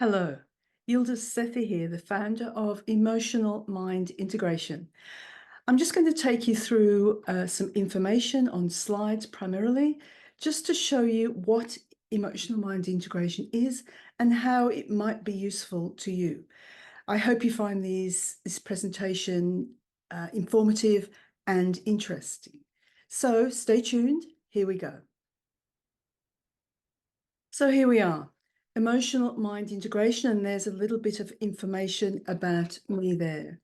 Hello, Yildiz Sethi here, the founder of Emotional Mind Integration. I'm just going to take you through some information on slides primarily, just to show you what emotional mind integration is and how it might be useful to you. I hope you find this presentation informative and interesting. So stay tuned, here we go. So here we are. Emotional mind integration, and there's a little bit of information about me there.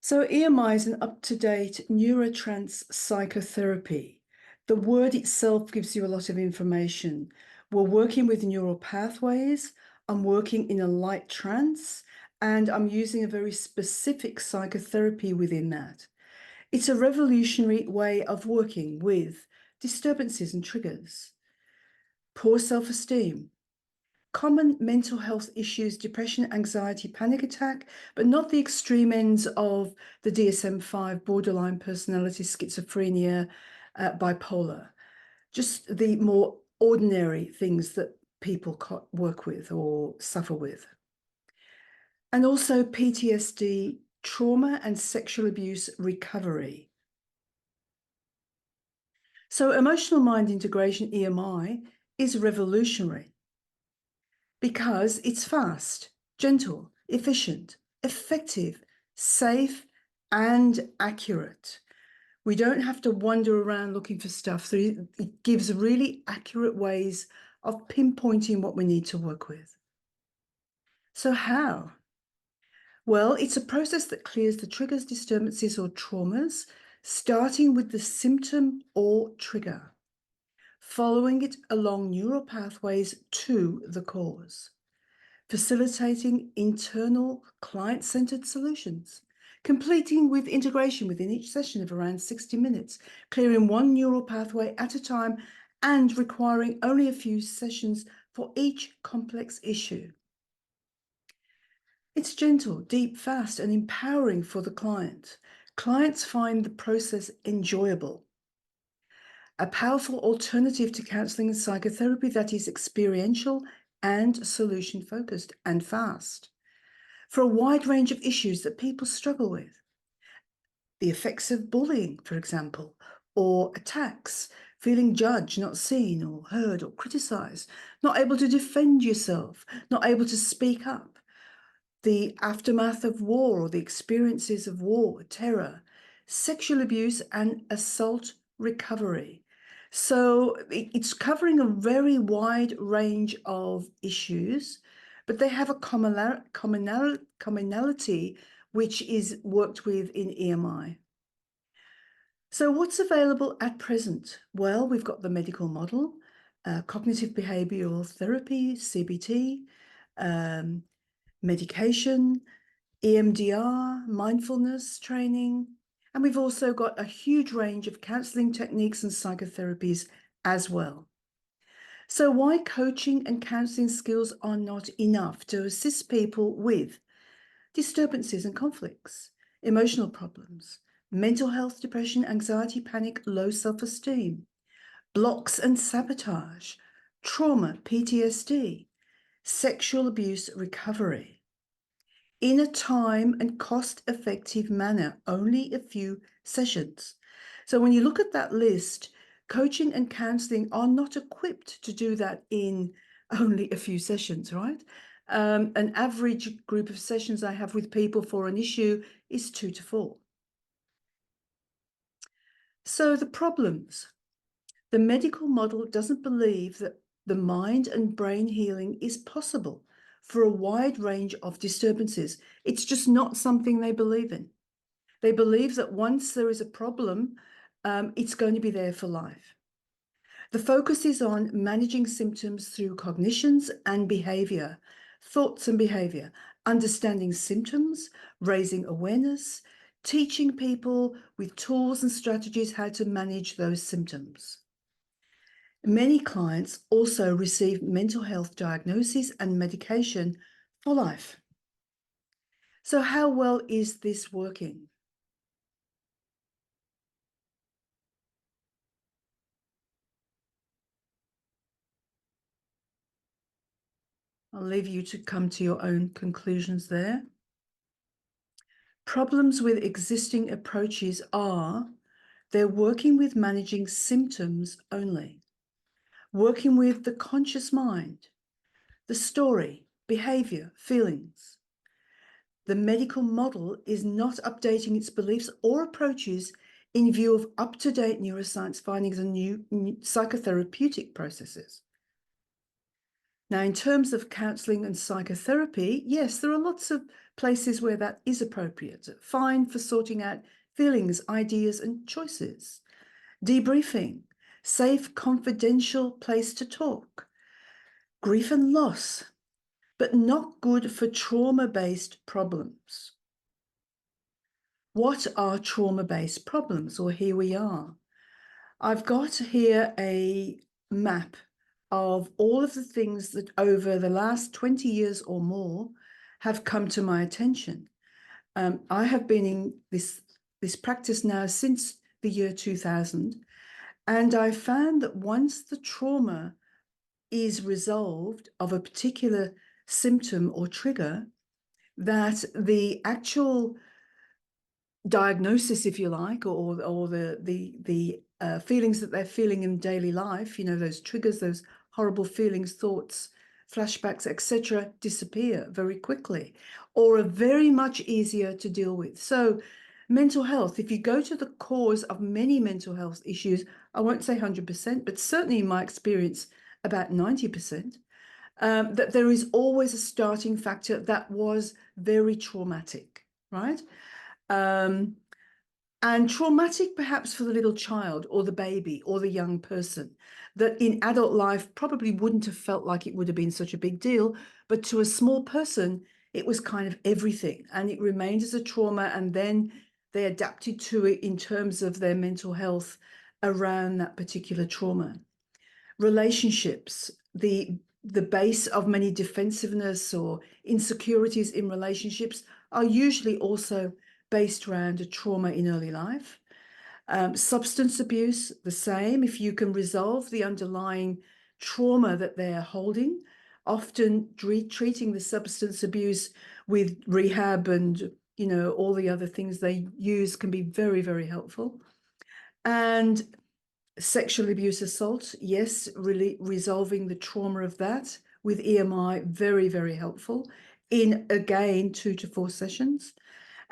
So EMI is an up-to-date neurotrans psychotherapy. The word itself gives you a lot of information. We're working with neural pathways. I'm working in a light trance, and I'm using a very specific psychotherapy within that. It's a revolutionary way of working with disturbances and triggers. Poor self-esteem, common mental health issues, depression, anxiety, panic attack, but not the extreme ends of the DSM-5, borderline personality, schizophrenia, bipolar, just the more ordinary things that people work with or suffer with. And also PTSD, trauma and sexual abuse recovery. So emotional mind integration, EMI, is revolutionary because it's fast, gentle, efficient, effective, safe, and accurate. We don't have to wander around looking for stuff. So it gives really accurate ways of pinpointing what we need to work with. So how? Well, it's a process that clears the triggers, disturbances, or traumas, starting with the symptom or trigger, following it along neural pathways to the cause, facilitating internal client-centered solutions, completing with integration within each session of around 60 minutes, clearing one neural pathway at a time, and requiring only a few sessions for each complex issue. It's gentle, deep, fast, and empowering for the client. Clients find the process enjoyable. A powerful alternative to counseling and psychotherapy that is experiential and solution-focused and fast for a wide range of issues that people struggle with. The effects of bullying, for example, or attacks, feeling judged, not seen or heard or criticized, not able to defend yourself, not able to speak up. The aftermath of war or the experiences of war, terror, sexual abuse and assault recovery. So it's covering a very wide range of issues, but they have a commonality which is worked with in EMI. So what's available at present? Well, we've got the medical model, cognitive behavioral therapy, CBT, medication, EMDR, mindfulness training, and we've also got a huge range of counseling techniques and psychotherapies as well. So why coaching and counseling skills are not enough to assist people with disturbances and conflicts, emotional problems, mental health, depression, anxiety, panic, low self-esteem, blocks and sabotage, trauma, PTSD, sexual abuse recovery, in a time and cost-effective manner, only a few sessions. So when you look at that list, coaching and counseling are not equipped to do that in only a few sessions, right? An average group of sessions I have with people for an issue is 2 to 4. So the problems. The medical model doesn't believe that the mind and brain healing is possible for a wide range of disturbances. It's just not something they believe in. They believe that once there is a problem, it's going to be there for life. The focus is on managing symptoms through cognitions and behavior, thoughts and behavior, understanding symptoms, raising awareness, teaching people with tools and strategies how to manage those symptoms. Many clients also receive mental health diagnoses and medication for life. So how well is this working? I'll leave you to come to your own conclusions there. Problems with existing approaches are they're working with managing symptoms only, working with the conscious mind, the story, behavior, feelings. The medical model is not updating its beliefs or approaches in view of up-to-date neuroscience findings and new psychotherapeutic processes. Now, in terms of counselling and psychotherapy, yes, there are lots of places where that is appropriate. Fine for sorting out feelings, ideas, and choices. Debriefing, safe, confidential place to talk. Grief and loss, but not good for trauma-based problems. What are trauma-based problems? Well, here we are. I've got here a map of all of the things that over the last 20 years or more have come to my attention. I have been in this practice now since the year 2000, and I found that once the trauma is resolved of a particular symptom or trigger, that the actual diagnosis, if you like, or the feelings that they're feeling in daily life, you know, those triggers, those horrible feelings, thoughts, flashbacks, etc., disappear very quickly, or are very much easier to deal with. So mental health, if you go to the cause of many mental health issues, I won't say 100%, but certainly in my experience, about 90%, that there is always a starting factor that was very traumatic, right? And traumatic perhaps for the little child or the baby or the young person that in adult life probably wouldn't have felt like it would have been such a big deal, but to a small person, it was kind of everything, and it remained as a trauma, and then they adapted to it in terms of their mental health around that particular trauma. Relationships, the base of many defensiveness or insecurities in relationships are usually also based around a trauma in early life. Substance abuse, the same. If you can resolve the underlying trauma that they're holding, often treating the substance abuse with rehab and, you know, all the other things they use can be very, very helpful. And sexual abuse assault, yes, really resolving the trauma of that with EMI, very, very helpful in, again, 2 to 4 sessions.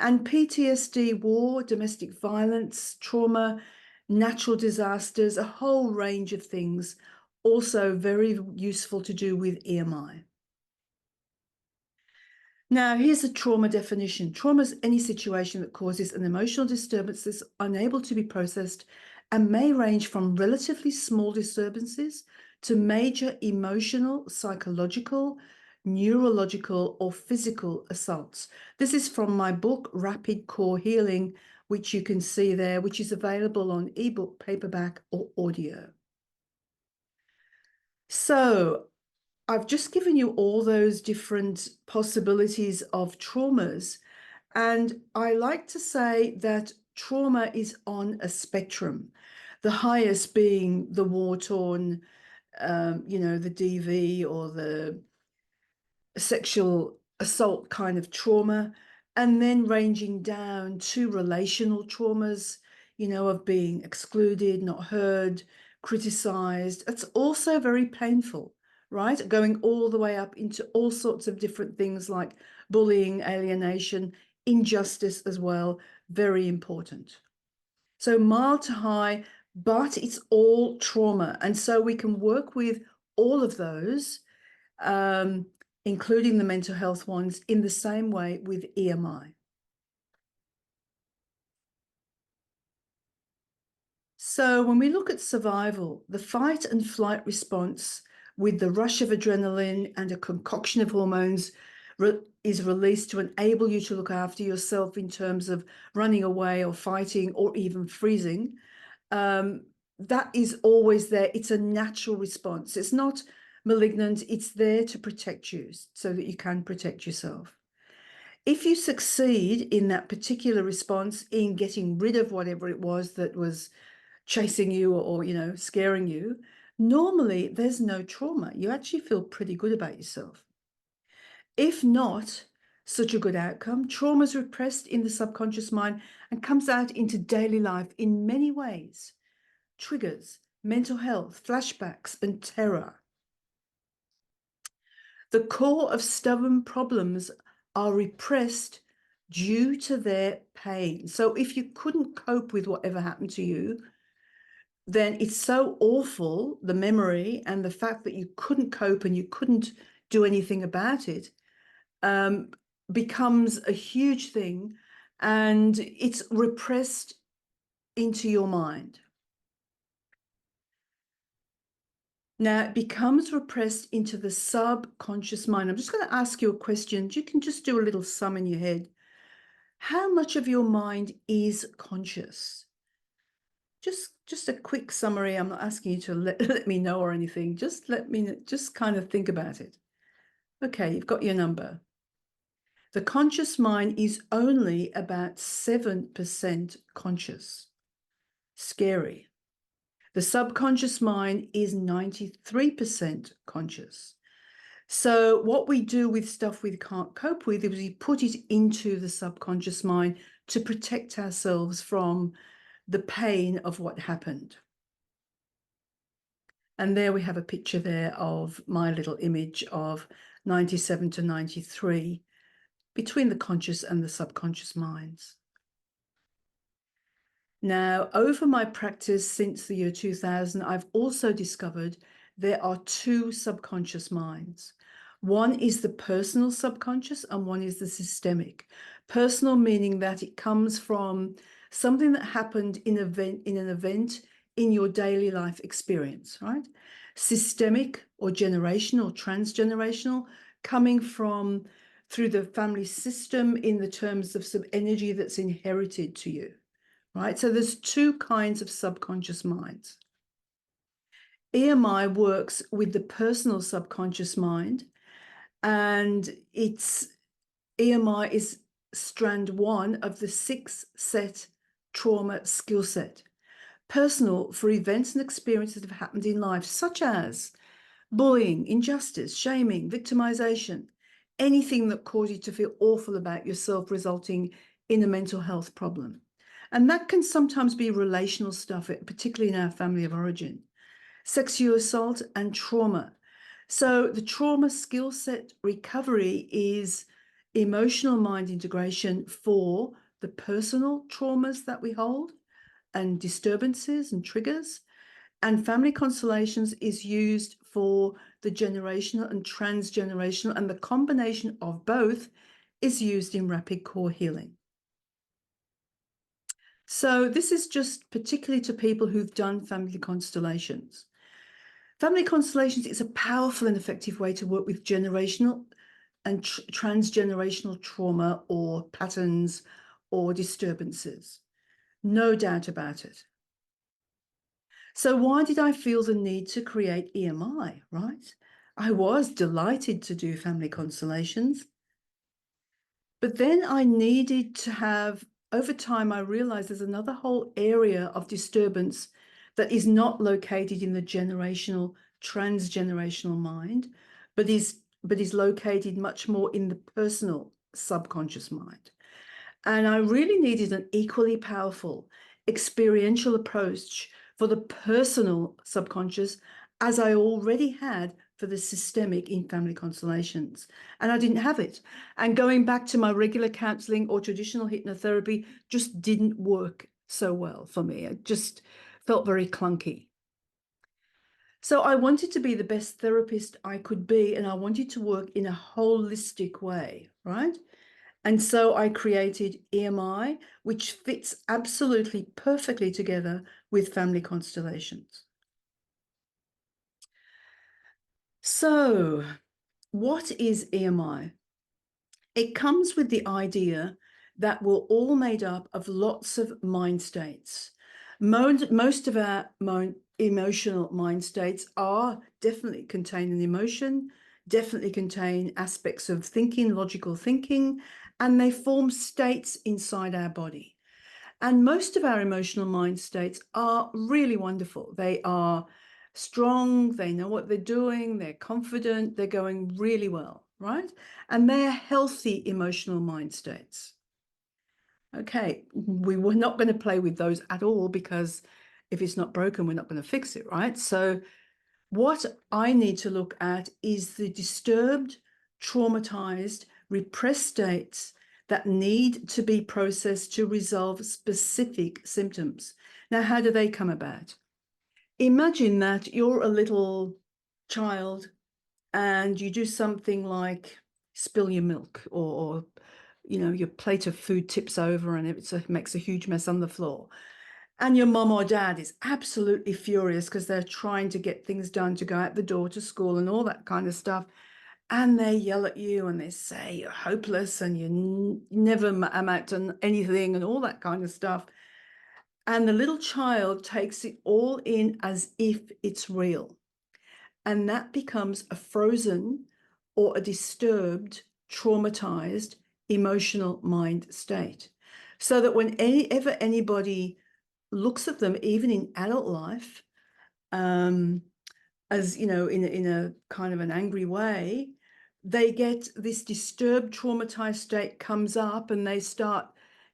And PTSD, war, domestic violence, trauma, natural disasters, a whole range of things, also very useful to do with EMI. Now, here's a trauma definition. Trauma is any situation that causes an emotional disturbance that's unable to be processed and may range from relatively small disturbances to major emotional, psychological, neurological, or physical assaults. This is from my book, Rapid Core Healing, which you can see there, which is available on ebook, paperback, or audio. So I've just given you all those different possibilities of traumas, and I like to say that trauma is on a spectrum, the highest being the war-torn, you know, the DV or the sexual assault kind of trauma, and then ranging down to relational traumas, you know, of being excluded, not heard, criticized. It's also very painful, right? Going all the way up into all sorts of different things like bullying, alienation, injustice as well, very important. So mild to high, but it's all trauma. And so we can work with all of those, including the mental health ones, in the same way with EMI. So when we look at survival, the fight and flight response with the rush of adrenaline and a concoction of hormones is released to enable you to look after yourself in terms of running away or fighting or even freezing. That is always there. It's a natural response. It's not malignant. It's there to protect you so that you can protect yourself. If you succeed in that particular response in getting rid of whatever it was that was chasing you or you know, scaring you, normally there's no trauma. You actually feel pretty good about yourself. If not such a good outcome, trauma is repressed in the subconscious mind and comes out into daily life in many ways. Triggers, mental health, flashbacks, and terror. The core of stubborn problems are repressed due to their pain. So if you couldn't cope with whatever happened to you, then it's so awful, the memory and the fact that you couldn't cope and you couldn't do anything about it, becomes a huge thing, and it's repressed into your mind. Now it becomes repressed into the subconscious mind. I'm just going to ask you a question. You can just do a little sum in your head. How much of your mind is conscious? Just a quick summary. I'm not asking you to let me know or anything. Just just kind of think about it. Okay, you've got your number. The conscious mind is only about 7% conscious. Scary. The subconscious mind is 93% conscious. So what we do with stuff we can't cope with is we put it into the subconscious mind to protect ourselves from the pain of what happened. And there we have a picture there of my little image of 97 to 93 between the conscious and the subconscious minds. Now, over my practice since the year 2000, I've also discovered there are two subconscious minds. One is the personal subconscious and one is the systemic. Personal meaning that it comes from something that happened in an event in your daily life experience, right? Systemic or generational, transgenerational, coming from through the family system in the terms of some energy that's inherited to you. Right, so there's two kinds of subconscious minds. EMI works with the personal subconscious mind, and EMI is strand 1 of the 6-set trauma skill set. Personal for events and experiences that have happened in life, such as bullying, injustice, shaming, victimization, anything that caused you to feel awful about yourself, resulting in a mental health problem. And that can sometimes be relational stuff, particularly in our family of origin, sexual assault and trauma. So the trauma skill set recovery is emotional mind integration for the personal traumas that we hold and disturbances and triggers. And family constellations is used for the generational and transgenerational, and the combination of both is used in rapid core healing. So this is just particularly to people who've done family constellations. Family constellations is a powerful and effective way to work with generational and transgenerational trauma or patterns or disturbances. No doubt about it. So why did I feel the need to create EMI, right? I was delighted to do family constellations, but then I needed to have, over time, I realized there's another whole area of disturbance that is not located in the generational, transgenerational mind, but is located much more in the personal subconscious mind. And I really needed an equally powerful experiential approach for the personal subconscious as I already had for the systemic in family constellations. And I didn't have it. And going back to my regular counseling or traditional hypnotherapy just didn't work so well for me. It just felt very clunky. So I wanted to be the best therapist I could be, and I wanted to work in a holistic way, right? And so I created EMI, which fits absolutely perfectly together with family constellations. So what is EMI? It comes with the idea that we're all made up of lots of mind states. Most of our emotional mind states are definitely contain an emotion, definitely contain aspects of thinking, logical thinking, and they form states inside our body. And most of our emotional mind states are really wonderful. They are strong, they know what they're doing, they're confident, they're going really well, right? And they're healthy emotional mind states. Okay, we were not going to play with those at all, because if it's not broken, we're not going to fix it, right? So what I need to look at is the disturbed, traumatized, repressed states that need to be processed to resolve specific symptoms. Now, how do they come about? Imagine that you're a little child and you do something like spill your milk, or your plate of food tips over and it makes a huge mess on the floor. And your mom or dad is absolutely furious because they're trying to get things done to go out the door to school and all that kind of stuff. And they yell at you and they say you're hopeless and you never amount to anything and all that kind of stuff. And the little child takes it all in as if it's real. And that becomes a frozen or a disturbed, traumatized, emotional mind state. So that whenever anybody looks at them, even in adult life, as in a kind of an angry way, they get this disturbed, traumatized state comes up, and they start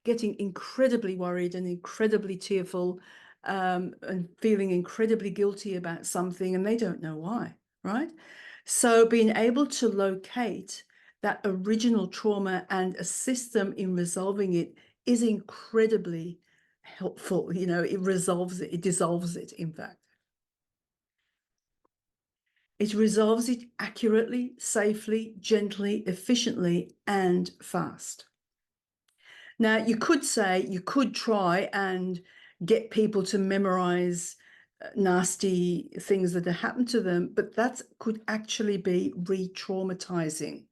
getting incredibly worried and incredibly tearful, and feeling incredibly guilty about something, and they don't know why, right? So being able to locate that original trauma and assist them in resolving it is incredibly helpful. It resolves it, it dissolves it, in fact. It resolves it accurately, safely, gently, efficiently, and fast. Now, you could try and get people to memorize nasty things that have happened to them, but that could actually be re-traumatizing.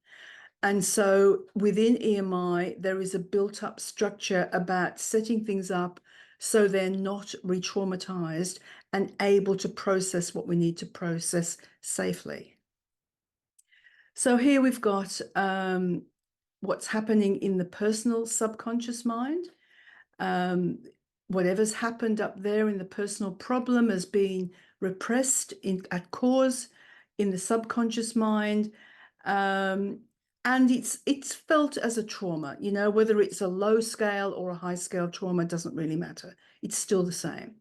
And so within EMI, there is a built-up structure about setting things up so they're not re-traumatized and able to process what we need to process safely. So here we've got what's happening in the personal subconscious mind. Whatever's happened up there in the personal problem has been repressed at cause in the subconscious mind. And it's felt as a trauma, whether it's a low scale or a high scale trauma, doesn't really matter. It's still the same.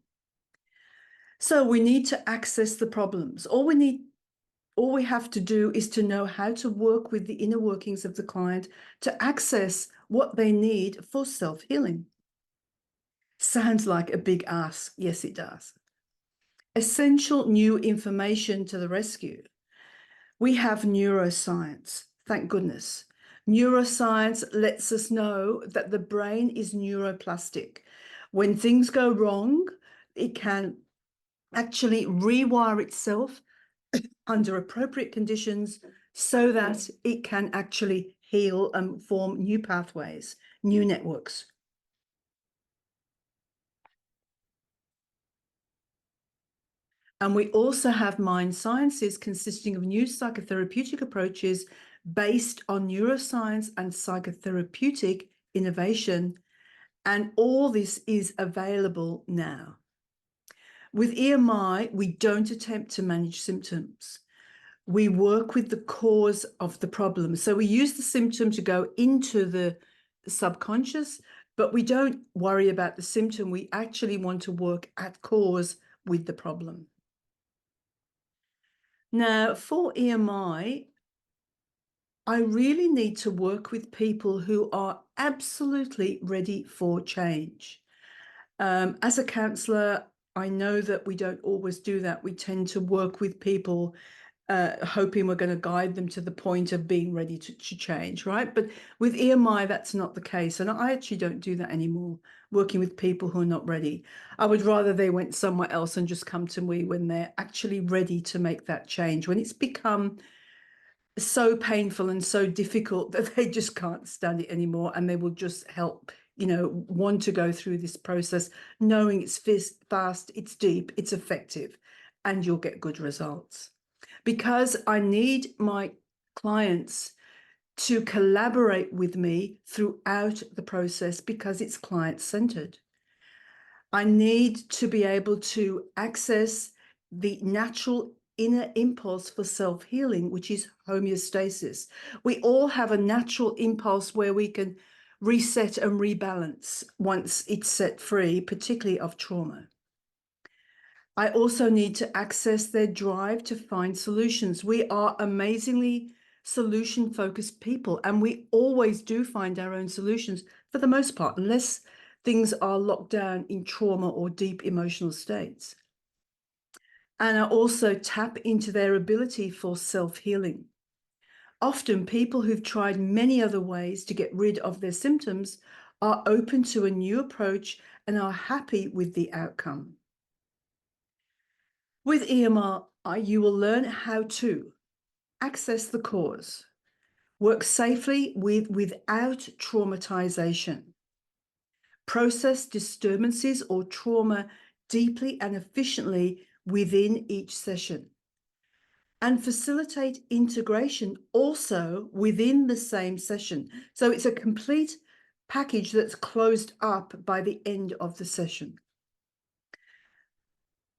So we need to access the problems. All we have to do is to know how to work with the inner workings of the client to access what they need for self-healing. Sounds like a big ask. Yes, it does. Essential new information to the rescue. We have neuroscience, thank goodness. Neuroscience lets us know that the brain is neuroplastic. When things go wrong, it can actually rewire itself under appropriate conditions so that it can actually heal and form new pathways, new networks. And we also have mind sciences consisting of new psychotherapeutic approaches based on neuroscience and psychotherapeutic innovation. And all this is available now. With EMI, we don't attempt to manage symptoms. We work with the cause of the problem. So we use the symptom to go into the subconscious, but we don't worry about the symptom. We actually want to work at cause with the problem. Now, for EMI, I really need to work with people who are absolutely ready for change. As a counsellor, I know that we don't always do that. We tend to work with people hoping we're going to guide them to the point of being ready to change, right? But with EMI, that's not the case. And I actually don't do that anymore, working with people who are not ready. I would rather they went somewhere else and just come to me when they're actually ready to make that change, when it's become so painful and so difficult that they just can't stand it anymore, and they will just help, want to go through this process, knowing it's fast, it's deep, it's effective, and you'll get good results. Because I need my clients to collaborate with me throughout the process, because it's client-centered. I need to be able to access the natural inner impulse for self-healing, which is homeostasis. We all have a natural impulse where we can reset and rebalance once it's set free, particularly of trauma. I also need to access their drive to find solutions. We are amazingly solution-focused people, and we always do find our own solutions for the most part, unless things are locked down in trauma or deep emotional states. And I also tap into their ability for self-healing. Often people who've tried many other ways to get rid of their symptoms are open to a new approach and are happy with the outcome. With EMI, you will learn how to access the cause, work safely without traumatization, process disturbances or trauma deeply and efficiently within each session, and facilitate integration also within the same session. So it's a complete package that's closed up by the end of the session.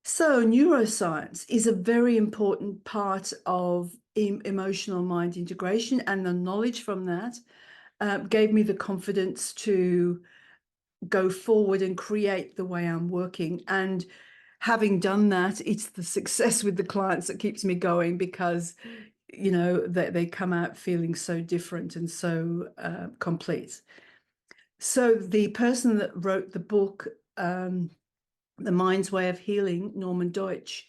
So neuroscience is a very important part of emotional mind integration, and the knowledge from that gave me the confidence to go forward and create the way I'm working. And having done that, it's the success with the clients that keeps me going, because, you know, they come out feeling so different and so complete. So the person that wrote the book, The Mind's Way of Healing, Norman Deutsch,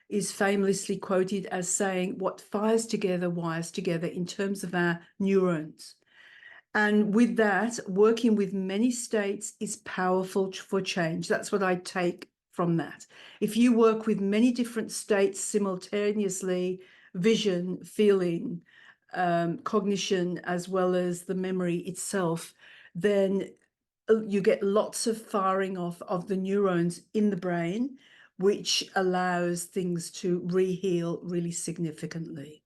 is famously quoted as saying, what fires together wires together in terms of our neurons. And with that, working with many states is powerful for change. That's what I take from that. If you work with many different states simultaneously, vision, feeling, cognition, as well as the memory itself, then you get lots of firing off of the neurons in the brain, which allows things to re-heal really significantly.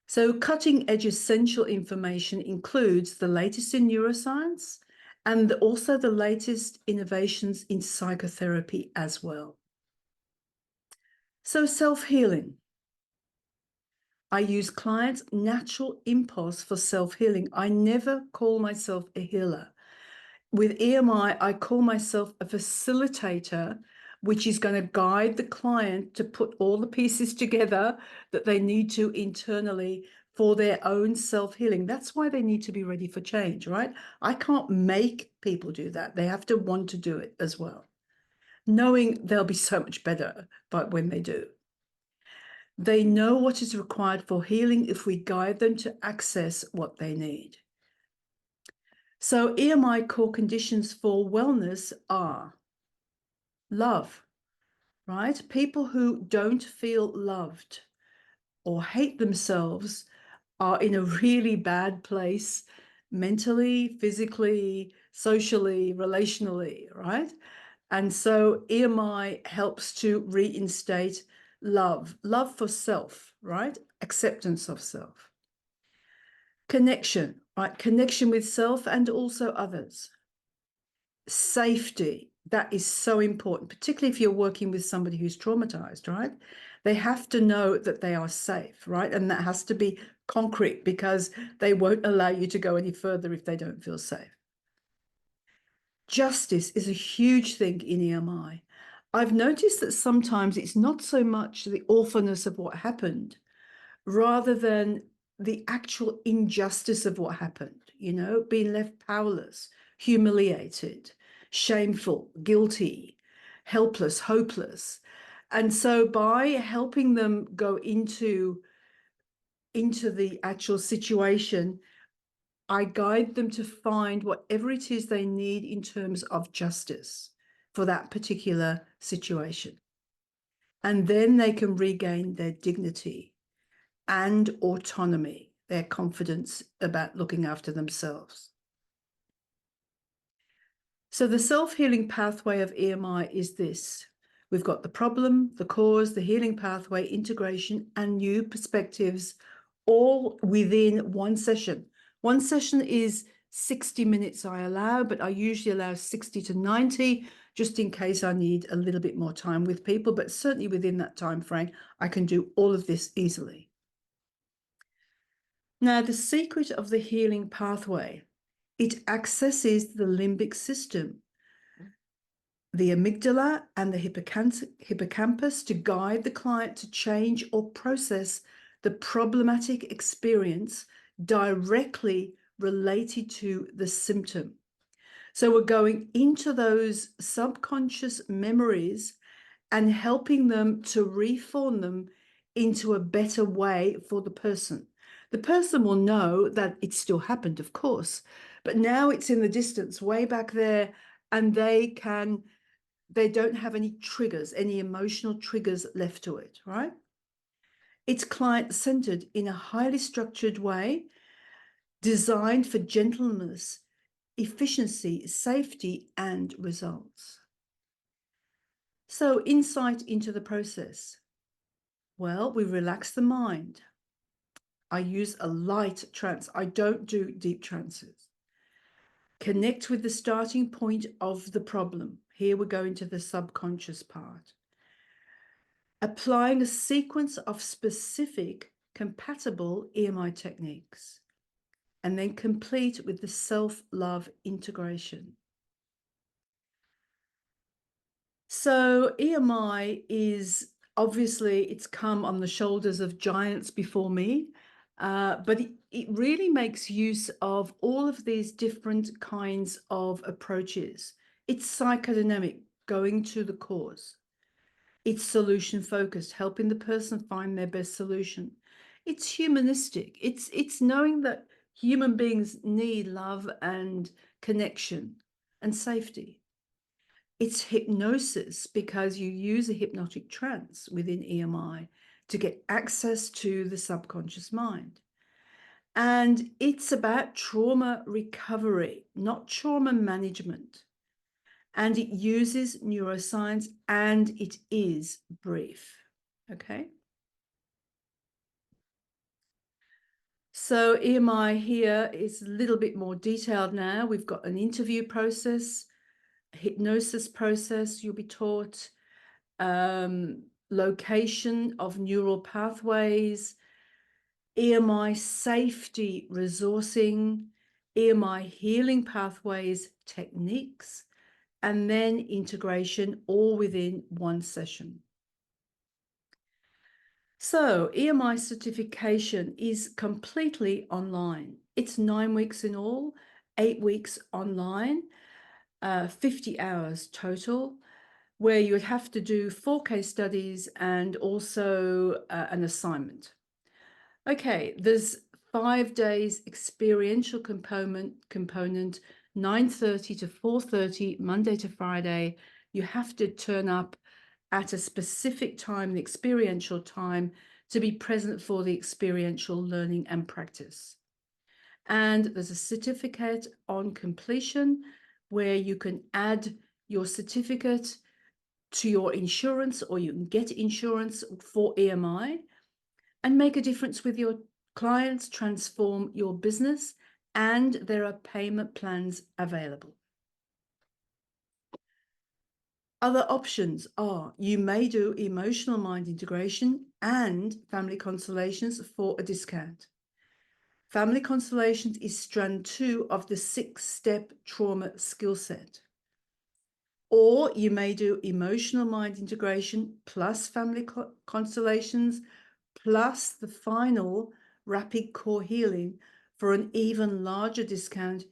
So cutting-edge essential information includes the latest in neuroscience and also the latest innovations in psychotherapy as well. So self-healing. I use clients' natural impulse for self-healing. I never call myself a healer. With EMI, I call myself a facilitator, which is going to guide the client to put all the pieces together that they need to internally for their own self-healing. That's why they need to be ready for change, right? I can't make people do that. They have to want to do it as well, knowing they'll be so much better but when they do. They know what is required for healing if we guide them to access what they need. So EMI core conditions for wellness are love, right? People who don't feel loved or hate themselves are in a really bad place mentally, physically, socially, relationally, right? And so EMI helps to reinstate love for self, right? Acceptance of self. Connection, right? Connection with self and also others. Safety, that is so important, particularly if you're working with somebody who's traumatized, right? They have to know that they are safe, right? And that has to be concrete, because they won't allow you to go any further if they don't feel safe. Justice is a huge thing in EMI. I've noticed that sometimes it's not so much the awfulness of what happened, rather than the actual injustice of what happened, you know, being left powerless, humiliated, shameful, guilty, helpless, hopeless. And so by helping them go into the actual situation, I guide them to find whatever it is they need in terms of justice for that particular situation. And then they can regain their dignity and autonomy, their confidence about looking after themselves. So the self-healing pathway of EMI is this. We've got the problem, the cause, the healing pathway, integration, and new perspectives, all within one session. One session is 60 minutes I allow, but I usually allow 60 to 90, just in case I need a little bit more time with people. But certainly within that time frame, I can do all of this easily. Now, the secret of the healing pathway, it accesses the limbic system, the amygdala and the hippocampus to guide the client to change or process the problematic experience directly related to the symptom. So we're going into those subconscious memories and helping them to reform them into a better way for the person. The person will know that it still happened, of course, but now it's in the distance, way back there, and they don't have any triggers, any emotional triggers left to it, right? It's client-centered in a highly structured way, designed for gentleness, efficiency, safety, and results. So, insight into the process. Well, we relax the mind. I use a light trance. I don't do deep trances. Connect with the starting point of the problem. Here we're going to the subconscious part. Applying a sequence of specific compatible EMI techniques, and then complete with the self-love integration. So EMI is obviously, it's come on the shoulders of giants before me, but it really makes use of all of these different kinds of approaches. It's psychodynamic, going to the cause. It's solution focused, helping the person find their best solution. It's humanistic. It's knowing that human beings need love and connection and safety. It's hypnosis, because you use a hypnotic trance within EMI to get access to the subconscious mind. And it's about trauma recovery, not trauma management. And it uses neuroscience, and it is brief. Okay. So EMI here is a little bit more detailed now. We've got an interview process, a hypnosis process you'll be taught, location of neural pathways, EMI safety resourcing, EMI healing pathways techniques, and then integration, all within one session. So EMI certification is completely online. It's 9 weeks in all, 8 weeks online, 50 hours total, where you would have to do 4 case studies and also an assignment. Okay, there's 5 days experiential component, 9:30 to 4:30, Monday to Friday. You have to turn up at a specific time, the experiential time, to be present for the experiential learning and practice. And there's a certificate on completion where you can add your certificate to your insurance, or you can get insurance for EMI and make a difference with your clients, transform your business, and there are payment plans available. Other options are you may do emotional mind integration and family constellations for a discount. Family constellations is strand 2 of the 6-step trauma skill set. Or you may do emotional mind integration plus family constellations plus the final rapid core healing for an even larger discount.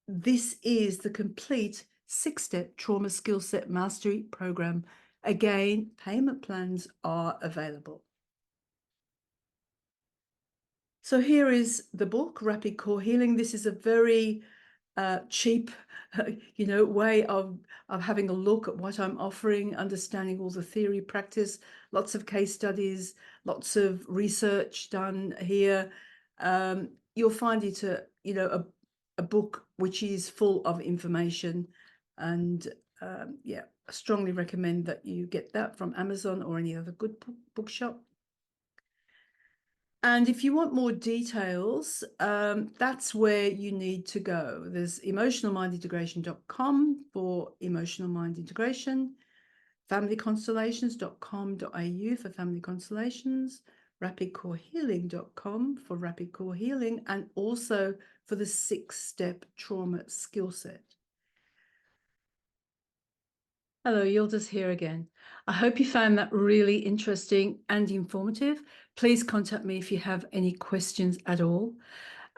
This is the complete 6-step trauma skill set mastery program. Again, payment plans are available. So here is the book, Rapid Core Healing. This is a very cheap, way of having a look at what I'm offering, understanding all the theory, practice, lots of case studies, lots of research done here. You'll find it a book which is full of information, and I strongly recommend that you get that from Amazon or any other good bookshop. And if you want more details, that's where you need to go. There's emotionalmindintegration.com for emotional mind integration, familyconstellations.com.au for family constellations, rapidcorehealing.com for rapid core healing, and also for the 6-step trauma skill set. Hello, Yildiz here again. I hope you found that really interesting and informative. Please contact me if you have any questions at all.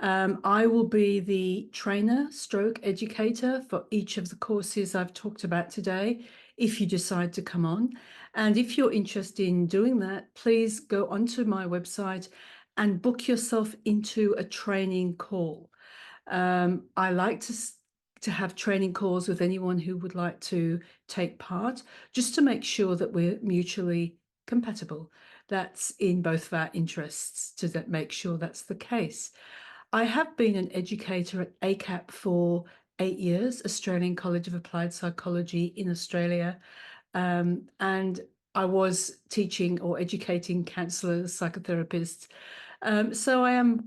I will be the trainer stroke educator for each of the courses I've talked about today, if you decide to come on. And if you're interested in doing that, please go onto my website and book yourself into a training call. I like to have training calls with anyone who would like to take part, just to make sure that we're mutually compatible. That's in both of our interests to make sure that's the case. I have been an educator at ACAP for 8 years, Australian College of Applied Psychology in Australia, and I was teaching or educating counsellors, psychotherapists. So I am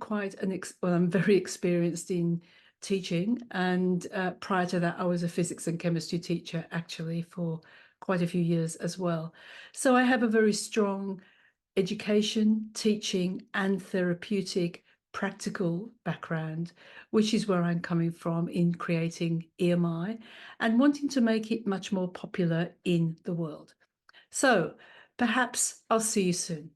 I'm very experienced in teaching, and prior to that I was a physics and chemistry teacher actually for quite a few years as well. So I have a very strong education, teaching and therapeutic practical background, which is where I'm coming from in creating EMI and wanting to make it much more popular in the world. So perhaps I'll see you soon.